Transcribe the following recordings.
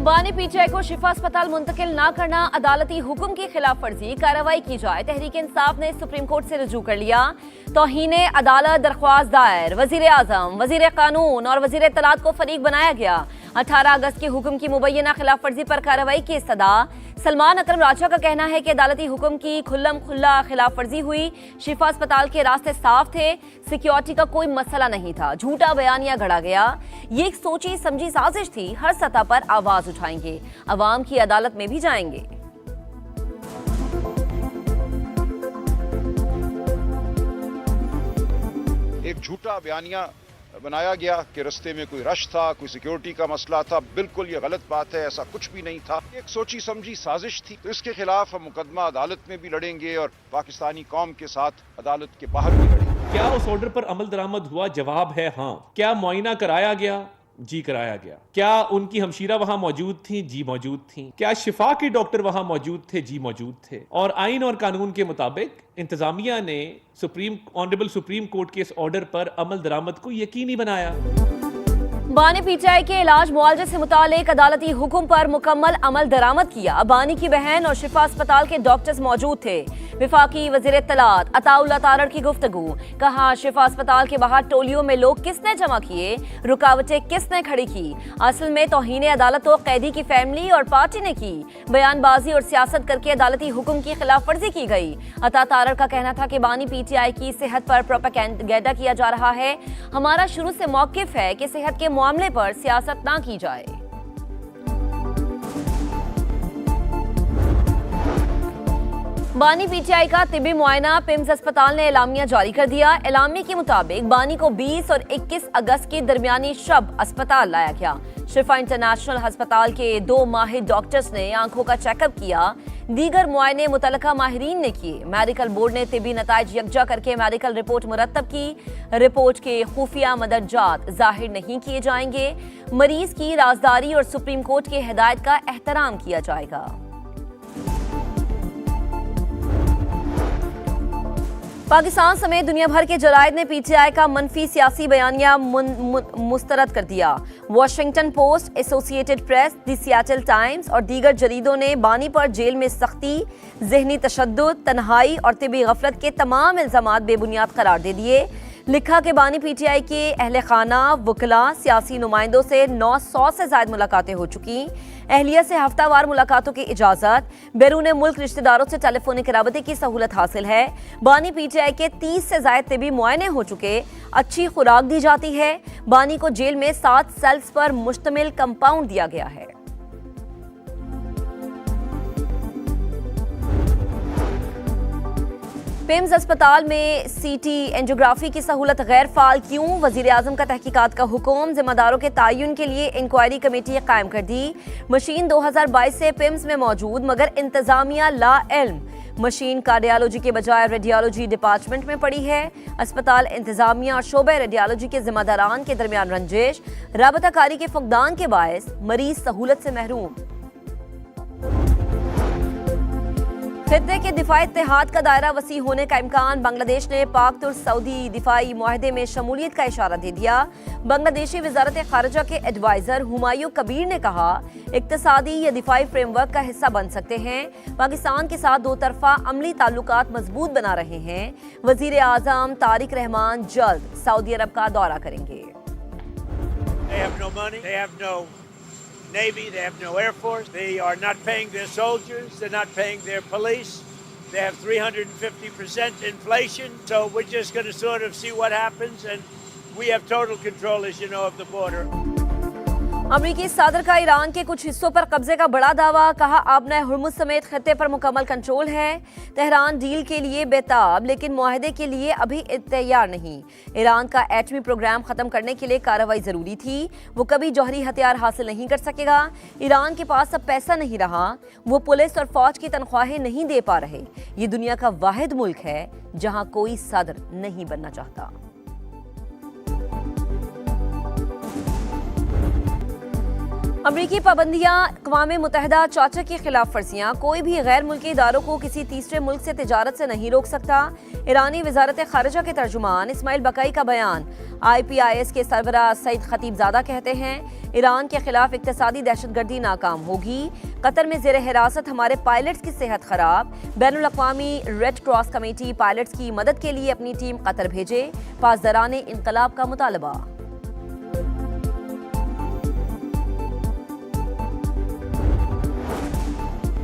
बानी पीटीआई को शिफा अस्पताल मुंतकिल न करना अदालती हुक्म की खिलाफ वर्जी, कार्रवाई की जाए। तहरीक इंसाफ ने सुप्रीम कोर्ट से रुजू कर लिया। तौहीने अदालत दरख्वास्त दायर, वजीर आजम, वजीर कानून और वजीर इत्तलात को फरीक बनाया गया। 18 अगस्त के हुक्म की मुबैना खिलाफ वर्जी पर कार्रवाई की इस्तदा। सलमान अकरम राजा का कहना है कि अदालती हुक्म की खुल्लम खुल्ला खिलाफ वर्जी हुई। शिफा अस्पताल के रास्ते साफ थे, सिक्योरिटी का कोई मसला नहीं था, झूठा बयानिया गढ़ा गया। ये एक सोची समझी साजिश थी। हर सतह पर आवाज उठाएंगे, अवाम की अदालत में भी जाएंगे। एक झूठा बयानिया बनाया गया कि रास्ते में कोई रश था, कोई सिक्योरिटी का मसला था। बिल्कुल ये गलत बात है, ऐसा कुछ भी नहीं था। एक सोची समझी साजिश थी। तो इसके खिलाफ हम मुकदमा अदालत में भी लड़ेंगे और पाकिस्तानी कौम के साथ अदालत के बाहर भी लड़ेंगे। क्या उस ऑर्डर पर अमल दरामद हुआ? जवाब है हाँ। क्या मुआयना कराया गया? जी कराया गया। क्या उनकी हमशीरा वहां मौजूद थी? जी मौजूद थी। क्या शिफा के डॉक्टर वहां मौजूद थे? जी मौजूद थे। और आइन और कानून के मुताबिक इंतजामिया ने ऑनरेबल सुप्रीम कोर्ट के इस ऑर्डर पर अमल दरामद को यकीनी बनाया। बानी पीटीआई के इलाज मुआवजे से मुतालिक अदालती हुक्म पर मुकम्मल अमल दरामद किया। बानी की बहन और शिफा अस्पताल के डॉक्टर्स मौजूद थे। विफाकी वजीर इत्तलात अताउल्लाह तारड़ की गुफ्तगू। कहा, शिफा अस्पताल के बाहर टोलियों में लोग किसने जमा किए, रुकावटें किसने खड़ी की? असल में तौहीन अदालत तो कैदी की फैमिली और पार्टी ने की। बयानबाजी और सियासत करके अदालती हुक्म की खिलाफ वर्जी की गई। अता तारड़ का कहना था कि बानी पीटीआई की सेहत पर प्रोपेगेंडा किया जा रहा है। हमारा शुरू से मौकिफ है कि सेहत के मामले पर सियासत ना की जाए। बानी पीटीआई का तिबी मुआयना पिम्स अस्पताल ने एलामिया जारी कर दिया। एलामिया के मुताबिक बानी को 20 और 21 अगस्त के दरमियानी शब अस्पताल लाया गया। शिफा इंटरनेशनल अस्पताल के 2 माहिर डॉक्टर्स ने आंखों का चेकअप किया। दीगर मुआयने मुतलका माहिरीन ने किए। मेडिकल बोर्ड ने तिबी नताइज यकजा करके मेडिकल रिपोर्ट मुरतब की। रिपोर्ट के खुफिया मदरजात जाहिर नहीं किए जाएंगे। मरीज की राजदारी और सुप्रीम कोर्ट की हिदायत का एहतराम किया जाएगा। पाकिस्तान समेत दुनिया भर के जरायद ने पीटीआई का मनफी सियासी बयानिया मुस्तरद कर दिया। Washington post, associated press, the Seattle times और दीगर जरीदों ने बानी पर जेल में सख्ती, जहनी तशद्दुद, तन्हाई और तिबी गफलत के तमाम इल्जामात बेबुनियाद करार दे दिए। लिखा कि बानी पीटीआई के अहले खाना, वकला, सियासी नुमाइंदों से 900 से ज्यादा मुलाकातें हो चुकी। अहलिया से हफ्तावार मुलाकातों की इजाजत। बैरून मुल्क रिश्तेदारों से टेलीफोनिक राबते की सहूलत हासिल है। बानी पीटीआई के 30 से ज्यादा तिबी मुआयने हो चुके। अच्छी खुराक दी जाती है। बानी को जेल में 7 सेल्स पर मुश्तमिल कंपाउंड दिया गया है। पिम्स अस्पताल में सीटी एंजियोग्राफी की सहूलत गैर फाल क्यों? वजीर आजम का तहकीकात का हुक्म। जिम्मेदारों के तयन के लिए इंक्वायरी कमेटी कायम कर दी। मशीन 2022 से पिम्स में मौजूद मगर इंतजामिया ला इल्म। मशीन कार्डियोलॉजी के बजाय रेडियोलॉजी डिपार्टमेंट में पड़ी है। अस्पताल इंतजामिया और शोबे रेडियोलॉजी के जिम्मेदारान के दरमियान रंजिश, राबताकारी के फुकदान के बायस मरीज सहूलत से महरूम। खित्ते के दिफाई इत्तेहाद का दायरा वसी होने का इम्कान। बांग्लादेश ने पाक तुर्क सऊदी दिफाई मुआहदे में शमूलियत का इशारा दे दिया। बांग्लादेशी वजारत खारजा के एडवाइजर हुमायूं कबीर ने कहा, इक्तसादी या दिफाई फ्रेमवर्क का हिस्सा बन सकते हैं। पाकिस्तान के साथ 2 तरफा अमली ताल्लुकात मजबूत बना रहे हैं। वजीर आजम तारिक रहमान जल्द सऊदी अरब का दौरा करेंगे। Navy, they have no Air Force, they are not paying their soldiers, they're not paying their police, they have 350% inflation, so we're just going to sort of see what happens, and we have total control, as you know, of the border. अमरीकी सदर का Iran के कुछ हिस्सों पर कब्जे का बड़ा दावा। कहा, आपने हुर्मुज समेत खित्ते पर मुकम्मल कंट्रोल है। तेहरान डील के लिए बेताब लेकिन मुआहदे के लिए अभी तैयार नहीं। ईरान का एटमी प्रोग्राम खत्म करने के लिए कार्रवाई जरूरी थी। वो कभी जौहरी हथियार हासिल नहीं कर सकेगा। ईरान के पास अब पैसा नहीं रहा। वो पुलिस और फौज की तनख्वाहें नहीं दे पा रहे। ये दुनिया का वाहिद मुल्क है जहां कोई सदर नहीं बनना चाहता। अमरीकी पाबंदियां, अक़वाम मुत्तहिदा चार्टर की खिलाफ वर्जियां। कोई भी गैर मुल्की इदारों को किसी तीसरे मुल्क से तिजारत से नहीं रोक सकता। ईरानी वजारत खारजा के तर्जुमान इस्माइल बकाई का बयान। IPIS के सरबराह सईद खतीबजादा कहते हैं ईरान के खिलाफ इक्तिसादी दहशतगर्दी नाकाम होगी। कतर में जेर हिरासत हमारे पायलट्स की सेहत खराब। बैनुल अक़वामी रेड क्रॉस कमेटी पायलट्स की मदद के लिए अपनी टीम कतर भेजे। पासदाराने इनकलाब का मुतालबा।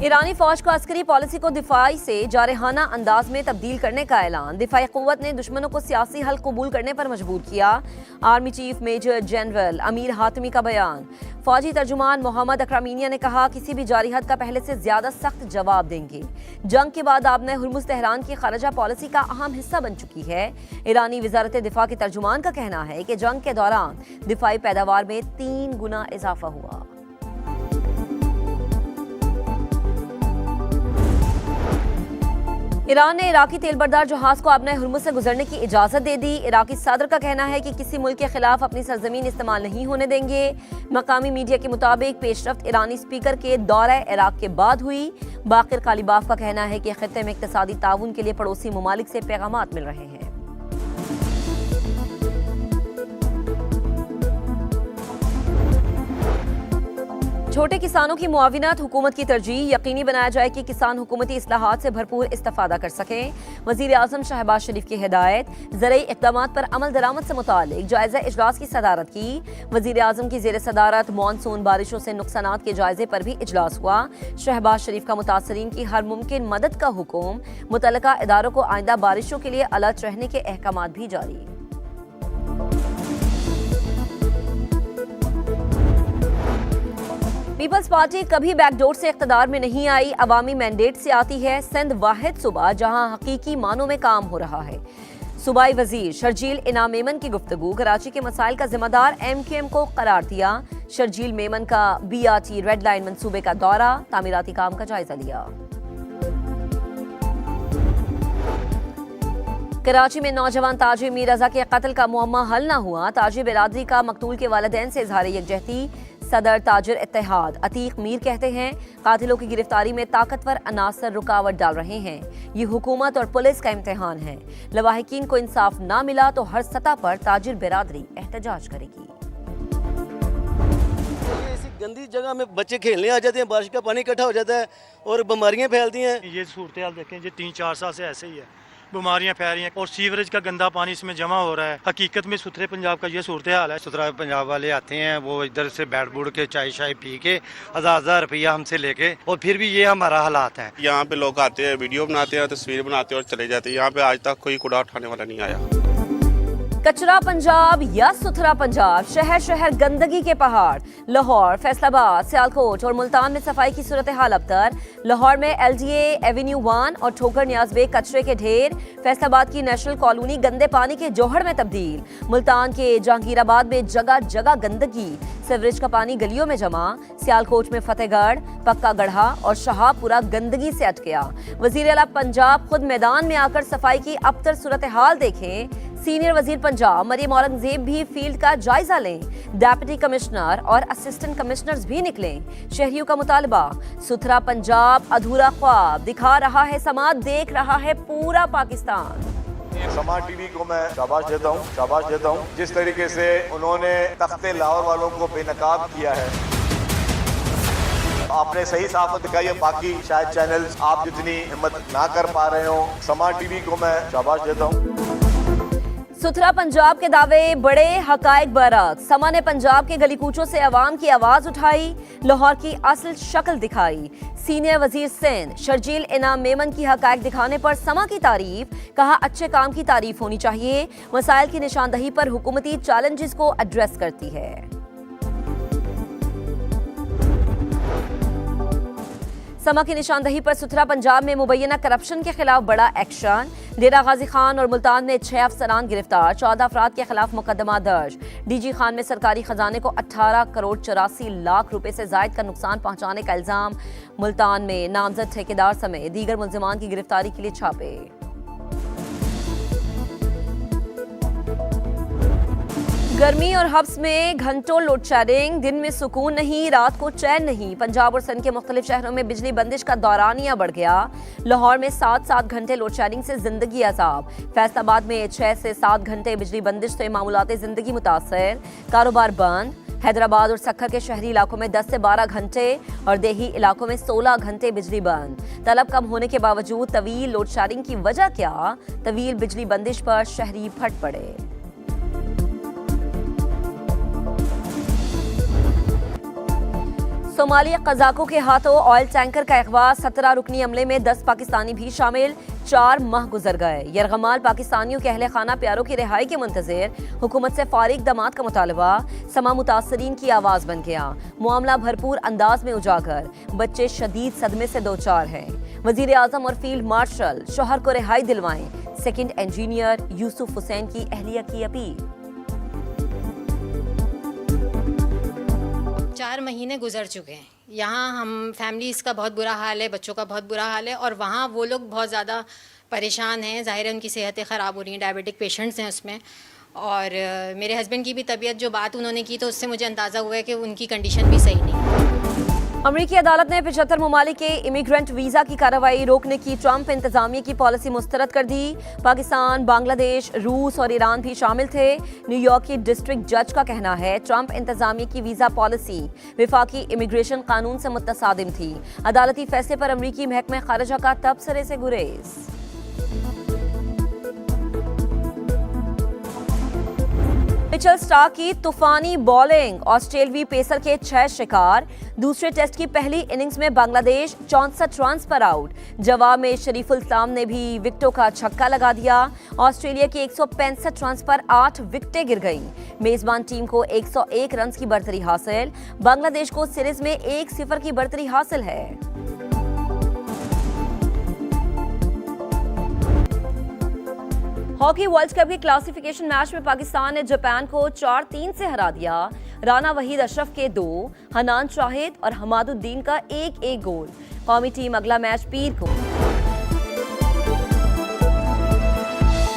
ईरानी फौज को अस्करी पॉलिसी को दिफाई से जारहाना अंदाज में तब्दील करने का ऐलान। दिफाई क़ुव्वत ने दुश्मनों को सियासी हल कबूल करने पर मजबूर किया। Army chief major general Amir Hatami का बयान। फौजी तर्जुमान मोहम्मद अकरामीनिया ने कहा किसी भी जारी हद का पहले से ज्यादा सख्त जवाब देंगे। जंग के बाद आपने हुर्मुज़ तेहरान की खारजा पॉलिसी का अहम हिस्सा बन चुकी है। ईरानी वजारत दिफा के तर्जुमान का कहना है कि जंग के दौरान दिफाई पैदावार में 3 गुना इजाफा हुआ। ईरान ने इराकी तेलबरदार जहाज को अपने हुर्मुज़ से गुजरने की इजाजत दे दी। इराकी सदर का कहना है कि किसी मुल्क के खिलाफ अपनी सरजमीन इस्तेमाल नहीं होने देंगे। मकामी मीडिया के मुताबिक पेशरफ्त ईरानी स्पीकर के दौरा इराक के बाद हुई। बाकिर कालिबाफ का कहना है कि खित्ते में इक्तिसादी ताउन के लिए पड़ोसी ममालिक से पैगामात मिल रहे हैं। छोटे किसानों की मुआविनत हुकूमत की तरजीह। यकीनी बनाया जाए कि किसान हुकूमती इस्लाहात से भरपूर इस्तेफादा कर सकें। वज़ीर आज़म शहबाज शरीफ की हिदायत। ज़रई इक़दामात पर अमल दरामद से मुतालिक जायज़ा इजलास की सदारत की। वज़ीर आज़म की ज़ेर सदारत मानसून बारिशों से नुकसानात के जायजे पर भी इजलास हुआ। शहबाज शरीफ का मुतासरीन की हर मुमकिन मदद का हुक्म। मुतल्लिका इदारों को आइंदा बारिशों के लिए अलर्ट रहने के अहकामात भी जारी। पीपल्स पार्टी कभी बैकडोर से इख्तिदार में नहीं आई। अवामी मैंडेट से आती है। सिंध वाहिद सूबा जहां हकीकी मानों में काम हो रहा है। सूबाई वजीर शर्जील इनाम मेमन की गुफ्तगू। कराची के मसाइल का जिम्मेदार MQM को करार दिया। शर्जील मेमन का BRT रेड लाइन मंसूबे का दौरा। तामीराती काम का जायजा लिया। कराची में नौजवान ताजिर मीर रजा के कत्ल का मुअम्मा हल न हुआ। ताजिर बिरादरी का मकतूल के वालिदैन से इजहार यकजहती। सदर ताजिर इत्तेहाद अतीक मीर कहते हैं कातिलों की गिरफ्तारी में ताकतवर अनासर रुकावट डाल रहे हैं। ये हुकूमत और पुलिस का इम्तिहान है। लवाहिकीन को इंसाफ ना मिला तो हर सतह पर ताजिर बिरादरी एहतजाज करेगी। ऐसी गंदी जगह में बच्चे खेलने आ जाते हैं, बारिश का पानी इकट्ठा हो जाता है और बीमारियां फैलती हैं। ये सूरत हाल देखें, ये 3-4 साल से ऐसे ही है। बीमारियां फैल रही हैं और सीवरेज का गंदा पानी इसमें जमा हो रहा है। हकीकत में सुथरे पंजाब का ये सूरत हाल है। सुथरा पंजाब वाले आते हैं, वो इधर से बैठ बूढ़ के चाय शाय पी के 1000 रुपया हमसे लेके, और फिर भी ये हमारा हालात है। यहाँ पे लोग आते हैं, वीडियो बनाते हैं, तस्वीर बनाते हैं और चले जाते हैं। यहाँ पे आज तक कोई कूड़ा उठाने वाला नहीं आया। कचरा पंजाब या सुथरा पंजाब, शहर शहर गंदगी के पहाड़। लाहौर, फैसलाबाद, सियालकोट और मुल्तान में सफाई की सूरत हाल अबतर। लाहौर में LDA एवेन्यू 1 और ठोकर न्याज बेग कचरे के ढेर। फैसलाबाद की नेशनल कॉलोनी गंदे पानी के जोहड़ में तब्दील। मुल्तान के जहांगीराबाद में जगह जगह गंदगी, सीवरेज का पानी गलियों में जमा। सियालकोट में फतेहगढ़, पक्का गढ़ा और शाहपुरा गंदगी से अटकिया। वजीर आला पंजाब खुद मैदान में आकर सफाई की अबतर सूरत हाल देखें। सीनियर वजीर पंजाब मरियम औरंगजेब भी फील्ड का जायजा लें। डेप्यूटी कमिश्नर और असिस्टेंट कमिश्नर्स भी निकलें। शहरियों का मुतालबा, सुथरा पंजाब अधूरा ख्वाब दिखा रहा है समाज, देख रहा है पूरा पाकिस्तान। समाज टीवी को मैं शाबाश देता हूँ जिस तरीके से उन्होंने तख्ते लाहौर वालों को बेनकाब किया है। आपने सही साफत दिखाई है, बाकी शायद चैनल्स आप जितनी हिम्मत ना कर पा रहे हो। समाज टीवी को मैं शाबाश देता हूँ। सुथरा पंजाब के दावे बड़े, हकायक बरअक्स। समा ने पंजाब के गली कूचों से अवाम की आवाज उठाई, लाहौर की असल शक्ल दिखाई। सीनियर वजीर सिंध शर्जील इनाम मेमन की हकायक दिखाने पर समा की तारीफ, कहा अच्छे काम की तारीफ होनी चाहिए। मसाइल की निशानदही पर हुकूमती चैलेंजेस को एड्रेस करती है। समा की निशानदही पर सुथरा पंजाब में मुबैना करप्शन के खिलाफ बड़ा एक्शन। डेरा गाजी खान और मुल्तान में 6 अफसरान गिरफ्तार, 14 अफराद के खिलाफ मुकदमा दर्ज। DG खान में सरकारी खजाने को 18 करोड़ 84 लाख रुपए से जायद का नुकसान पहुंचाने का इल्जाम। मुल्तान में नामजद ठेकेदार समेत दीगर मुल्जिमान की गिरफ्तारी के लिए छापे। गर्मी और हब्स में घंटों लोड शेडिंग, दिन में सुकून नहीं, रात को चैन नहीं। पंजाब और सिंध के मुख्तलिफ शहरों में बिजली बंदिश का दौरानिया बढ़ गया। लाहौर में 7-7 घंटे लोड शेडिंग से जिंदगी अजाब। फैसलाबाद में 6 से 7 घंटे बिजली बंदिश से मामूलात जिंदगी मुतासर, कारोबार बंद। हैदराबाद और सक्खर के शहरी इलाकों में 10 से 12 घंटे और देही इलाकों में 16 घंटे बिजली बंद। तलब कम होने के बावजूद तवील लोड शेडिंग की वजह क्या? तवील बिजली बंदिश पर शहरी फट पड़े। सोमाली कज़ाकों के हाथों ऑयल टैंकर का अगवा, 17 रुकनी अमले में 10 पाकिस्तानी भी शामिल। 4 माह गुजर गए। यरगमाल पाकिस्तानियों के अहले खाना प्यारों की रिहाई के मुंतज़िर, हुकूमत से फारिग दमाद का मुतालबा, समा मुतासरीन की आवाज़ बन गया। मामला भरपूर अंदाज में उजागर, बच्चे शदीद सदमे से दो चार हैं। वज़ीर आज़म और फील्ड मार्शल शोहर को रिहाई दिलवाएं, सेकंड इंजीनियर यूसुफ हुसैन की अहलिया की अपील। 4 महीने गुजर चुके हैं। यहाँ हम फैमिलीज़ का बहुत बुरा हाल है, बच्चों का बहुत बुरा हाल है, और वहाँ वो लोग बहुत ज़्यादा परेशान हैं। ज़ाहिर है उनकी सेहतें ख़राब हो रही हैं, डायबिटिक पेशेंट्स हैं उसमें। और मेरे हस्बैंड की भी तबीयत, जो बात उन्होंने की तो उससे मुझे अंदाज़ा हुआ है कि उनकी कंडीशन भी सही नहीं है। अमरीकी अदालत ने 75 ममालिक के इमिग्रेंट वीज़ा की कार्रवाई रोकने की ट्रंप इंतजामिया की पॉलिसी मुस्तरद कर दी। पाकिस्तान, बांग्लादेश, रूस और ईरान भी शामिल थे। न्यूयॉर्क की डिस्ट्रिक्ट जज का कहना है ट्रंप इंतजामिया की वीज़ा पॉलिसी वफाकी इमिग्रेशन कानून से मुतसादिम थी। अदालती फैसले पर अमरीकी महकमे खारिजा का तबसरे से गुरेज। मिचेल स्टार्क की तूफानी बॉलिंग, ऑस्ट्रेलियाई पेसर के 6 शिकार। दूसरे टेस्ट की पहली इनिंग्स में बांग्लादेश 64 रन पर आउट। जवाब में शरीफुल इस्लाम ने भी विकेटों का छक्का लगा दिया। ऑस्ट्रेलिया की 165 रन पर 8 विकेटें गिर गईं। मेजबान टीम को 101 रन की बढ़तरी हासिल। बांग्लादेश को सीरीज में 1-0 की बढ़तरी हासिल है। हॉकी वर्ल्ड कप के क्लासिफिकेशन मैच में पाकिस्तान ने जापान को 4-3 से हरा दिया। राना वहीद अशरफ के 2, हनान शाहिद और हमादुद्दीन का 1-1 गोल। कौमी टीम अगला मैच पीर को